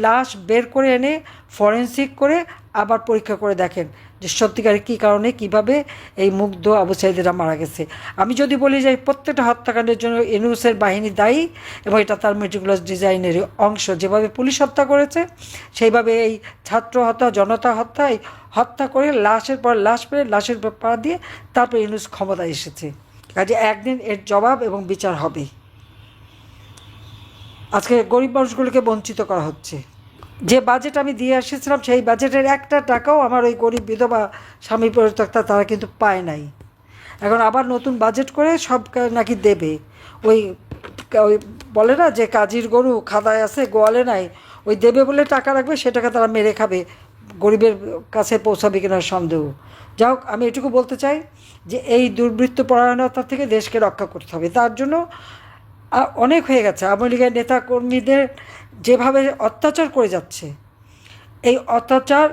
লাশ বের করে এনে ফরেন্সিক করে আবার পরীক্ষা করে দেখেন যে সত্যিকারে কী কারণে কিভাবে এই মুগ্ধ আবু সাঈদীরা মারা গেছে। আমি যদি বলি যে প্রত্যেকটা হত্যাকাণ্ডের জন্য ইউনূসের বাহিনী দায়ী এবং এটা তার মেটিকুলাস ডিজাইনের অংশ, যেভাবে পুলিশ হত্যা করেছে সেইভাবে এই ছাত্র হত্যা, জনতা হত্যা, এই হত্যা করে লাশের পর লাশ পেয়ে লাশের পা দিয়ে তারপর ইউনূস ক্ষমতায় এসেছে। কাজে একদিন এর জবাব এবং বিচার হবে। আজকে গরিব মানুষগুলোকে বঞ্চিত করা হচ্ছে। যে বাজেট আমি দিয়ে এসেছিলাম সেই বাজেটের একটা টাকাও আমার ওই গরিব বিধবা স্বামী পরিত্যক্তা তারা কিন্তু পায় নাই। এখন আবার নতুন বাজেট করে সব নাকি দেবে। ওই ওই বলে না যে কাজীর গরু খাদায় আছে গোয়ালে নাই, ওই দেবে বলে টাকা রাখবে, সে টাকা তারা মেরে খাবে, গরিবের কাছে পৌঁছাবে কিনা সন্দেহ। যাই হোক, আমি এটুকু বলতে চাই যে এই দুর্বৃত্ত পরায়ণতা থেকে দেশকে রক্ষা করতে হবে। তার জন্য অনেক হয়ে গেছে। আওয়ামী লীগের নেতাকর্মীদের যেভাবে অত্যাচার করে যাচ্ছে, এই অত্যাচার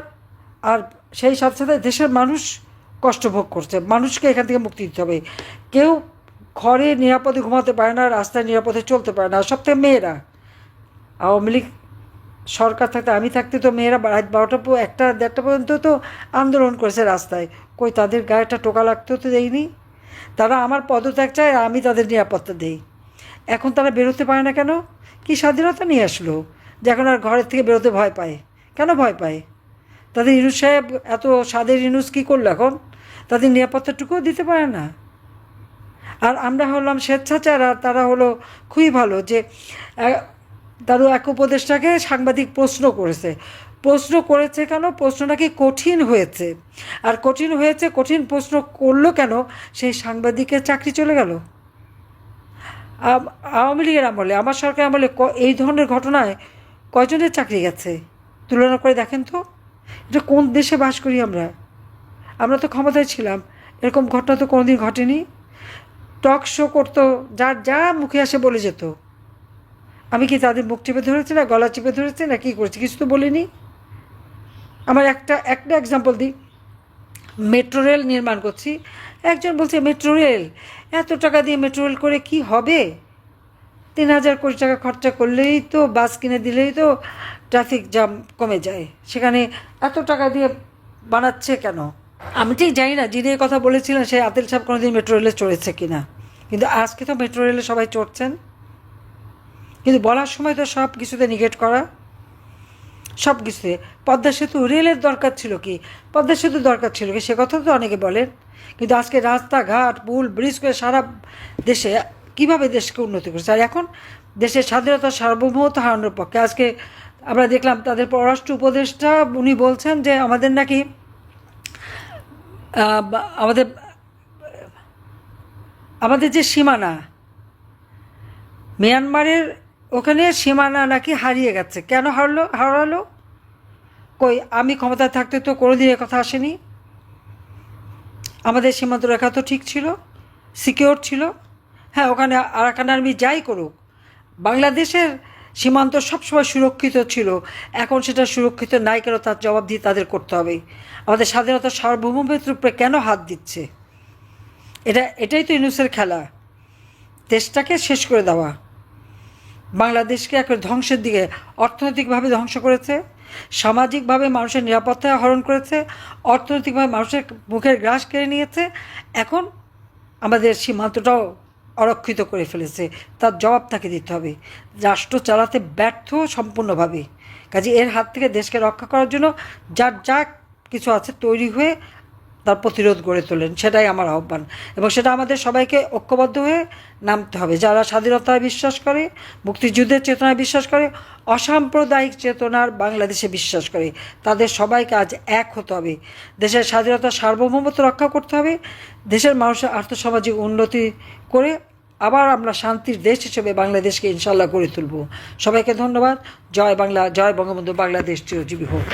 আর সেই সাথে সাথে দেশের মানুষ কষ্ট ভোগ করছে। মানুষকে এখান থেকে মুক্তি দিতে হবে। কেউ ঘরে নিরাপদে ঘুমাতে পারে না, রাস্তায় নিরাপদে চলতে পারে না, সব থেকে মেয়েরা। আওয়ামী লীগ সরকার থাকতে, আমি থাকতে তো মেয়েরা রাত 12টা 1টা 1:30টা পর্যন্ত তো আন্দোলন করেছে রাস্তায়। কই তাদের গায়েটা টোকা লাগতেও তো দেয়নি। তারা আমার পদত্যাগ চায়, আমি তাদের নিরাপত্তা দেই। এখন তারা বেরোতে পারে না কেন? কি স্বাধীনতা নিয়ে আসলো যে এখন আর ঘরের থেকে বেরোতে ভয় পায়? কেন ভয় পায়? তাদের ইউনূস সাহেব এত স্বাদের ইউনূস কী করলো এখন? তাদের নিরাপত্তাটুকুও দিতে পারে না। আর আমরা হলাম স্বেচ্ছাচার, আর তারা হলো খুবই ভালো যে তারও এক উপদেষ্টাকে সাংবাদিক প্রশ্ন করেছে কেন? প্রশ্ন নাকি কঠিন হয়েছে। আর কঠিন হয়েছে, কঠিন প্রশ্ন করলো কেন? সেই সাংবাদিকের চাকরি চলে গেল। আওয়ামী লীগের আমলে, আমার সরকার আমলে এই ধরনের ঘটনায় কয়জনের চাকরি গেছে তুলনা করে দেখেন তো। এটা কোন দেশে বাস করি আমরা? আমরা তো ক্ষমতায় ছিলাম, এরকম ঘটনা তো কোনোদিন ঘটেনি। টক শো করতো, যার যা মুখে আসে বলে যেত। আমি কি তাদের মুখ চেপে ধরেছি না গলা চেপে ধরেছি না কী করেছি? কিছু তো বলিনি। আমার একটা এক্সাম্পল দিই। মেট্রো রেল নির্মাণ করছি, একজন বলছে মেট্রো রেল, এত টাকা দিয়ে মেট্রো রেল করে কি হবে? 3,000 কোটি টাকা খরচা করলেই তো, বাস কিনে দিলেই তো ট্রাফিক জ্যাম কমে যায়, সেখানে এত টাকা দিয়ে বানাচ্ছে কেন? আমি ঠিক জানি না যিনি এই কথা বলেছিলেন সেই আদিল সাহেব কোনোদিন মেট্রো রেলে চড়েছে কিনা, কিন্তু আজকে তো মেট্রো রেলে সবাই চড়ছেন। কিন্তু বলার সময় তো সব কিছুতে নিগেট করা, সব কিছুতে। পদ্মা সেতু রেলের দরকার ছিল কি? পদ্মা সেতু দরকার ছিল কি? সে কথা তো অনেকে বলেন, কিন্তু আজকে রাস্তাঘাট পুল ব্রিজ করে সারা দেশে কীভাবে দেশকে উন্নতি করছে। আর এখন দেশের স্বাধীনতা সার্বভৌমত্ব হারানোর পক্ষে। আজকে আমরা দেখলাম তাদের পররাষ্ট্র উপদেষ্টা উনি বলছেন যে আমাদের নাকি আমাদের আমাদের যে সীমানা, মিয়ানমারের ওখানে সীমানা নাকি হারিয়ে গেছে। কেন হারালো? কই আমি ক্ষমতায় থাকতে তো কোনোদিন কথা আসেনি। আমাদের সীমান্ত রেখা তো ঠিক ছিল, সিকিওর ছিল। হ্যাঁ, ওখানে আরাকান আর্মি যাই করুক, বাংলাদেশের সীমান্ত সবসময় সুরক্ষিত ছিল। এখন সেটা সুরক্ষিত নাই কেন তার জবাবদিহি তাদের করতে হবে। আমাদের স্বাধীনতার সার্বভৌমত্বের উপরে কেন হাত দিচ্ছে? এটাই তো ইউনূসের খেলা, দেশটাকে শেষ করে দেওয়া, বাংলাদেশকে একটা ধ্বংসের দিকে। অর্থনৈতিকভাবে ধ্বংস করেছে, সামাজিকভাবে মানুষের নিরাপত্তা হরণ করেছে, অর্থনৈতিকভাবে মানুষের মুখের গ্রাস কেড়ে নিয়েছে। এখন আমাদের সীমান্তটাও অরক্ষিত করে ফেলেছে। তার জবাব তাকে দিতে হবে। রাষ্ট্র চালাতে ব্যর্থ সম্পূর্ণভাবে। কাজে এর হাত থেকে দেশকে রক্ষা করার জন্য যার যা কিছু আছে তৈরি হয়ে তার প্রতিরোধ গড়ে তোলেন, সেটাই আমার আহ্বান। এবং সেটা আমাদের সবাইকে ঐক্যবদ্ধ হয়ে নামতে হবে। যারা স্বাধীনতায় বিশ্বাস করে, মুক্তিযুদ্ধের চেতনায় বিশ্বাস করে, অসাম্প্রদায়িক চেতনার বাংলাদেশে বিশ্বাস করে, তাদের সবাইকে আজ এক হতে হবে। দেশের স্বাধীনতার সার্বভৌমত্ব রক্ষা করতে হবে। দেশের মানুষের আর্থসামাজিক উন্নতি করে আবার আমরা শান্তির দেশ হিসেবে বাংলাদেশকে ইনশাল্লাহ গড়ে তুলব। সবাইকে ধন্যবাদ। জয় বাংলা, জয় বঙ্গবন্ধু, বাংলাদেশ চিরজীবী হোক।